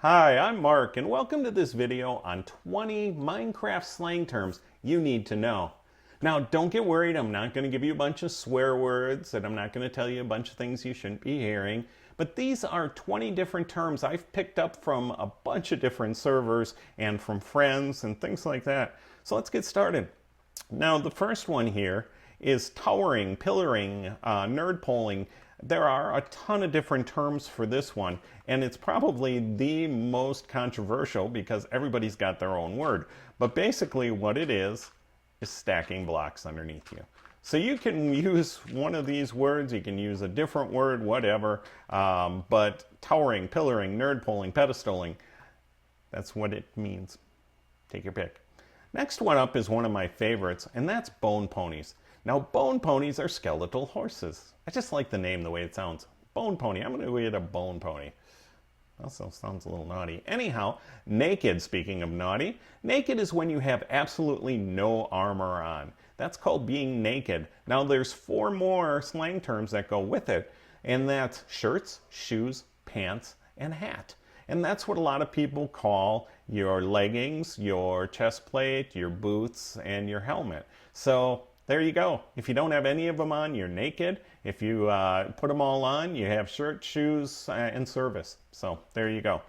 Hi, I'm Mark, and welcome to this video on 20 Minecraft slang terms you need to know. Now, don't get worried, I'm not going to give you a bunch of swear words, and I'm not going to tell you a bunch of things you shouldn't be hearing, but these are 20 different terms I've picked up from a bunch of different servers and from friends and things like that. So let's get started. Now, the first one here is towering, pillaring, nerd polling. There are a ton of different terms for this one, and it's probably the most controversial because everybody's got their own word. But basically what it is stacking blocks underneath you. So you can use one of these words, you can use a different word, whatever, but towering, pillaring, nerd polling, pedestaling, that's what it means. Take your pick. Next one up is one of my favorites, and that's bone ponies. Now, bone ponies are skeletal horses. I just like the name, the way it sounds. Bone pony. I'm going to get a bone pony. Also sounds a little naughty. Anyhow, naked, speaking of naughty, naked is when you have absolutely no armor on. That's called being naked. Now, there's 4 more slang terms that go with it, and that's shirts, shoes, pants, and hat. And that's what a lot of people call your leggings, your chest plate, your boots, and your helmet. So there you go. If you don't have any of them on, you're naked. If you put them all on, you have shirt, shoes, and service. So there you go.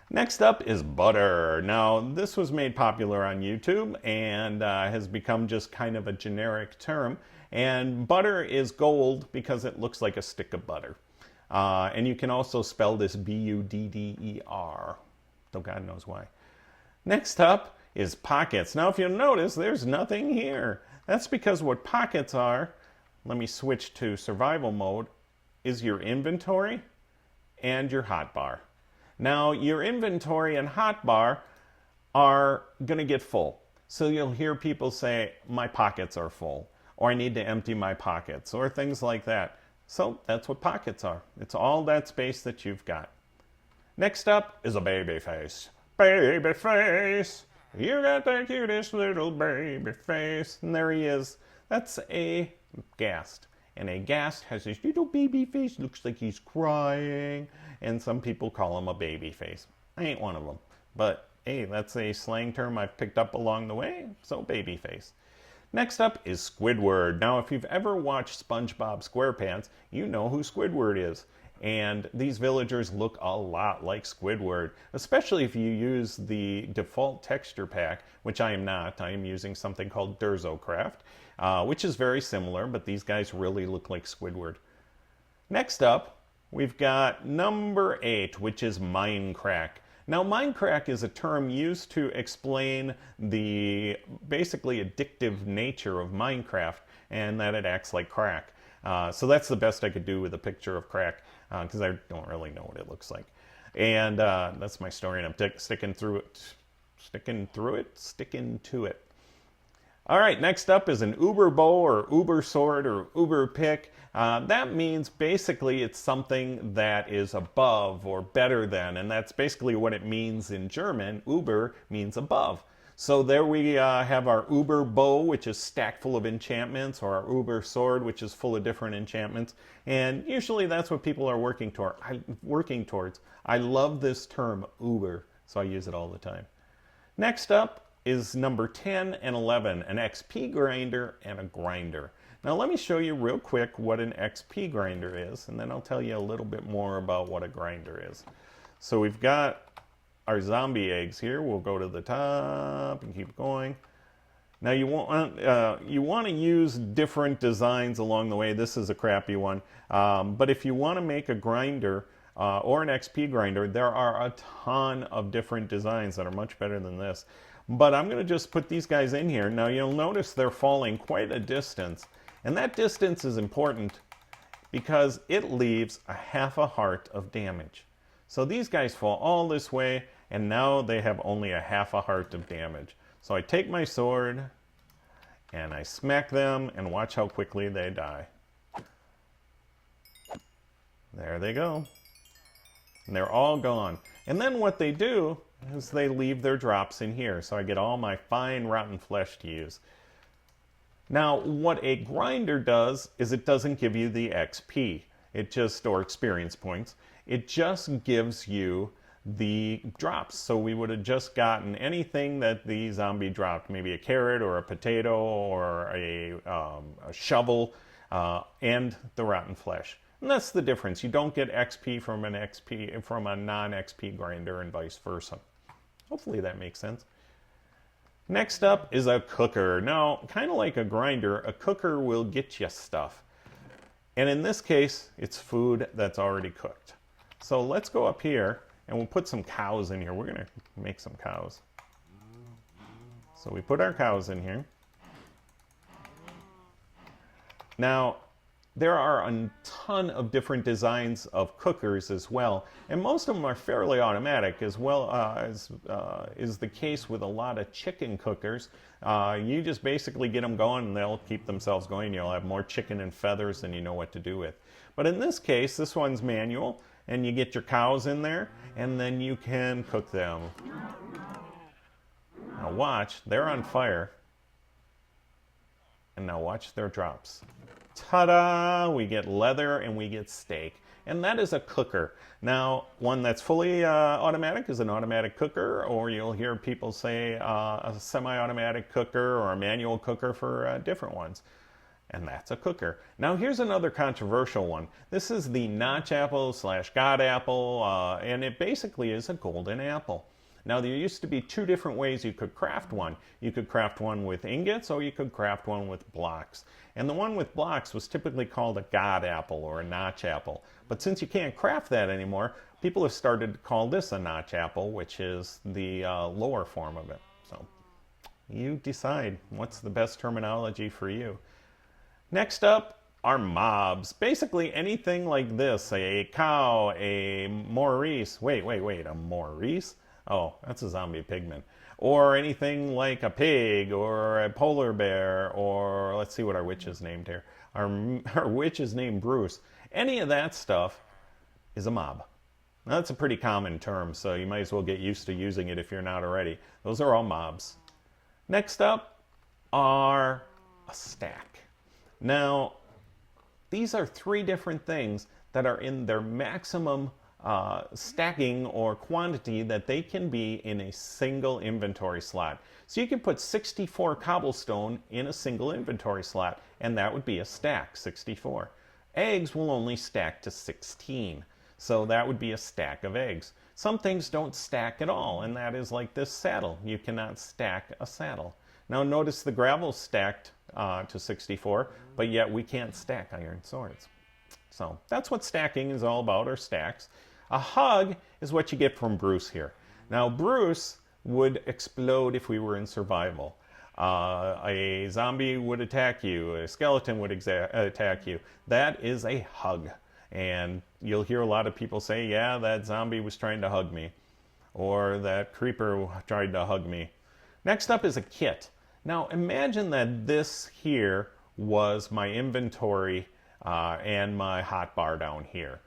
Next up is butter. Now, this was made popular on YouTube and has become just kind of a generic term. And butter is gold because it looks like a stick of butter. And you can also spell this B-U-D-D-E-R, though God knows why. Next up is pockets. Now, if you'll notice, there's nothing here. That's because what pockets are, let me switch to survival mode, is your inventory and your hotbar. Now, your inventory and hotbar are going to get full. So you'll hear people say, my pockets are full, or I need to empty my pockets, or things like that. So that's what pockets are. It's all that space that you've got. Next up is a baby face. Baby face. You got the cutest little baby face. And there he is. That's a ghast. And a ghast has this little baby face. Looks like he's crying. And some people call him a baby face. I ain't one of them. But hey, that's a slang term I've picked up along the way. So baby face. Next up is Squidward. Now, if you've ever watched SpongeBob SquarePants, you know who Squidward is. And these villagers look a lot like Squidward, especially if you use the default texture pack, which I am not. I am using something called DurzoCraft, which is very similar, but these guys really look like Squidward. Next up, we've got number 8, which is Minecraft. Now, Minecraft is a term used to explain the basically addictive nature of Minecraft and that it acts like crack. So that's the best I could do with a picture of crack because I don't really know what it looks like. And that's my story, and I'm sticking to it. All right, next up is an uber bow or uber sword or uber pick. That means basically it's something that is above or better than, and that's basically what it means in German. Uber means above. So there we have our uber bow, which is stacked full of enchantments, or our uber sword, which is full of different enchantments. And usually that's what people are working towards. I love this term, uber, so I use it all the time. Next up is number 10 and 11, an XP grinder and a grinder. Now let me show you real quick what an XP grinder is, and then I'll tell you a little bit more about what a grinder is. So we've got our zombie eggs here. We'll go to the top and keep going. Now you want to use different designs along the way. This is a crappy one, but if you want to make a grinder or an XP grinder, there are a ton of different designs that are much better than this. But I'm going to just put these guys in here. Now you'll notice they're falling quite a distance. And that distance is important because it leaves a half a heart of damage. So these guys fall all this way, and now they have only a half a heart of damage. So I take my sword, and I smack them, and watch how quickly they die. There they go. And they're all gone. And then what they do is they leave their drops in here, so I get all my fine rotten flesh to use. Now, what a grinder does is it doesn't give you the XP. It just, or experience points. It just gives you the drops. So we would have just gotten anything that the zombie dropped, maybe a carrot or a potato or a shovel, and the rotten flesh. And that's the difference. You don't get XP from a non-XP grinder and vice versa. Hopefully that makes sense. Next up is a cooker. Now, kind of like a grinder, a cooker will get you stuff. And in this case, it's food that's already cooked. So let's go up here and we'll put some cows in here. We're going to make some cows. So we put our cows in here. Now, there are a ton of different designs of cookers as well, and most of them are fairly automatic, as well as is the case with a lot of chicken cookers. You just basically get them going and they'll keep themselves going. You'll have more chicken and feathers than you know what to do with. But in this case, this one's manual, and you get your cows in there, and then you can cook them. Now watch, they're on fire. And now watch their drops. Ta-da! We get leather and we get steak. And that is a cooker. Now, one that's fully automatic is an automatic cooker, or you'll hear people say a semi-automatic cooker or a manual cooker for different ones. And that's a cooker. Now, here's another controversial one. This is the notch apple / god apple, and it basically is a golden apple. Now, there used to be two different ways you could craft one. You could craft one with ingots, or you could craft one with blocks. And the one with blocks was typically called a god apple or a notch apple. But since you can't craft that anymore, people have started to call this a notch apple, which is the lower form of it. So you decide what's the best terminology for you. Next up are mobs. Basically anything like this, a cow, a Maurice. Wait, a Maurice? Oh, that's a zombie pigman. Or anything like a pig or a polar bear, or let's see what our witch is named here. Our witch is named Bruce. Any of that stuff is a mob. Now, that's a pretty common term, so you might as well get used to using it if you're not already. Those are all mobs. Next up are a stack. Now, these are three different things that are in their maximum stacking or quantity that they can be in a single inventory slot. So you can put 64 cobblestone in a single inventory slot, and that would be a stack, 64. Eggs will only stack to 16, so that would be a stack of eggs. Some things don't stack at all, and that is like this saddle. You cannot stack a saddle. Now notice the gravel's stacked to 64, but yet we can't stack iron swords. So that's what stacking is all about, or stacks. A hug is what you get from Bruce here. Now, Bruce would explode if we were in survival. A zombie would attack you. A skeleton would attack you. That is a hug. And you'll hear a lot of people say, yeah, that zombie was trying to hug me. Or that creeper tried to hug me. Next up is a kit. Now, imagine that this here was my inventory and my hotbar down here.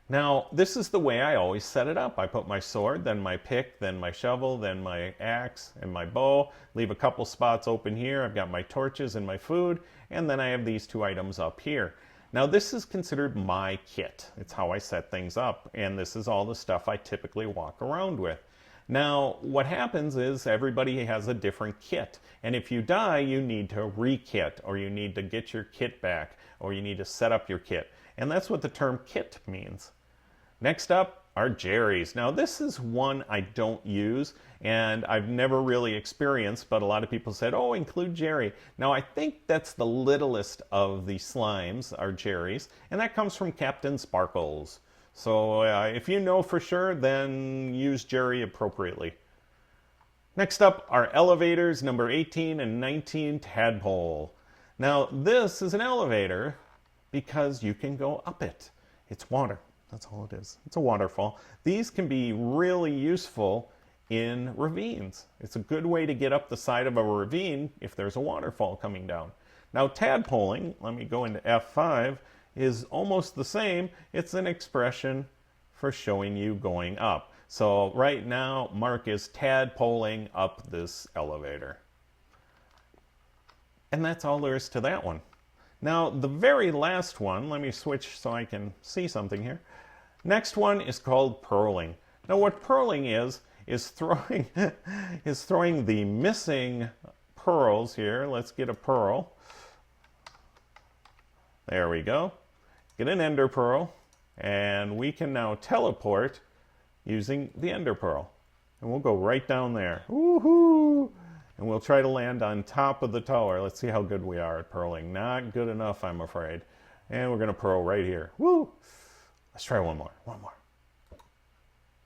Now, this is the way I always set it up. I put my sword, then my pick, then my shovel, then my axe and my bow. Leave a couple spots open here. I've got my torches and my food, and then I have these two items up here. Now, this is considered my kit. It's how I set things up, and this is all the stuff I typically walk around with. Now, what happens is everybody has a different kit, and if you die, you need to re-kit, or you need to get your kit back, or you need to set up your kit. And that's what the term kit means. Next up are Jerry's. Now, this is one I don't use, and I've never really experienced, but a lot of people said, oh, include Jerry. Now, I think that's the littlest of the slimes, are Jerry's, and that comes from Captain Sparkles. So if you know for sure, then use Jerry appropriately. Next up are elevators, number 18 and 19, Tadpole. Now, this is an elevator because you can go up it. It's water. That's all it is. It's a waterfall. These can be really useful in ravines. It's a good way to get up the side of a ravine if there's a waterfall coming down. Now, tadpoling, let me go into F5, is almost the same. It's an expression for showing you going up. So right now, Mark is tadpoling up this elevator. And that's all there is to that one. Now, the very last one, let me switch so I can see something here. Next one is called purling. Now what purling is throwing is throwing the missing pearls here. Let's get a pearl. There we go. Get an ender pearl, and we can now teleport using the ender pearl. And we'll go right down there. Woohoo! And we'll try to land on top of the tower. Let's see how good we are at purling. Not good enough, I'm afraid. And we're going to pearl right here. Woo! Let's try one more. One more.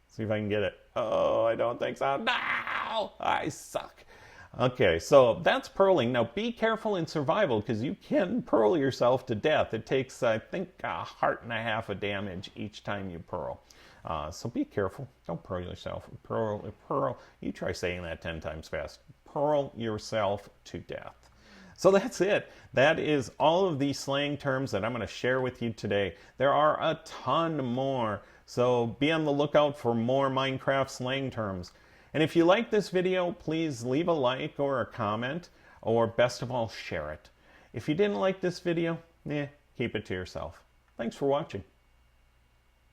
See if I can get it. Oh, I don't think so. No! I suck. Okay, so that's purling. Now be careful in survival because you can pearl yourself to death. It takes, I think, 1.5 hearts of damage each time you pearl. So be careful. Don't pearl yourself. Pearl. You try saying that 10 times fast. Pearl yourself to death. So that's it. That is all of the slang terms that I'm going to share with you today. There are a ton more. So be on the lookout for more Minecraft slang terms. And if you like this video, please leave a like or a comment, or best of all, share it. If you didn't like this video, keep it to yourself. Thanks for watching.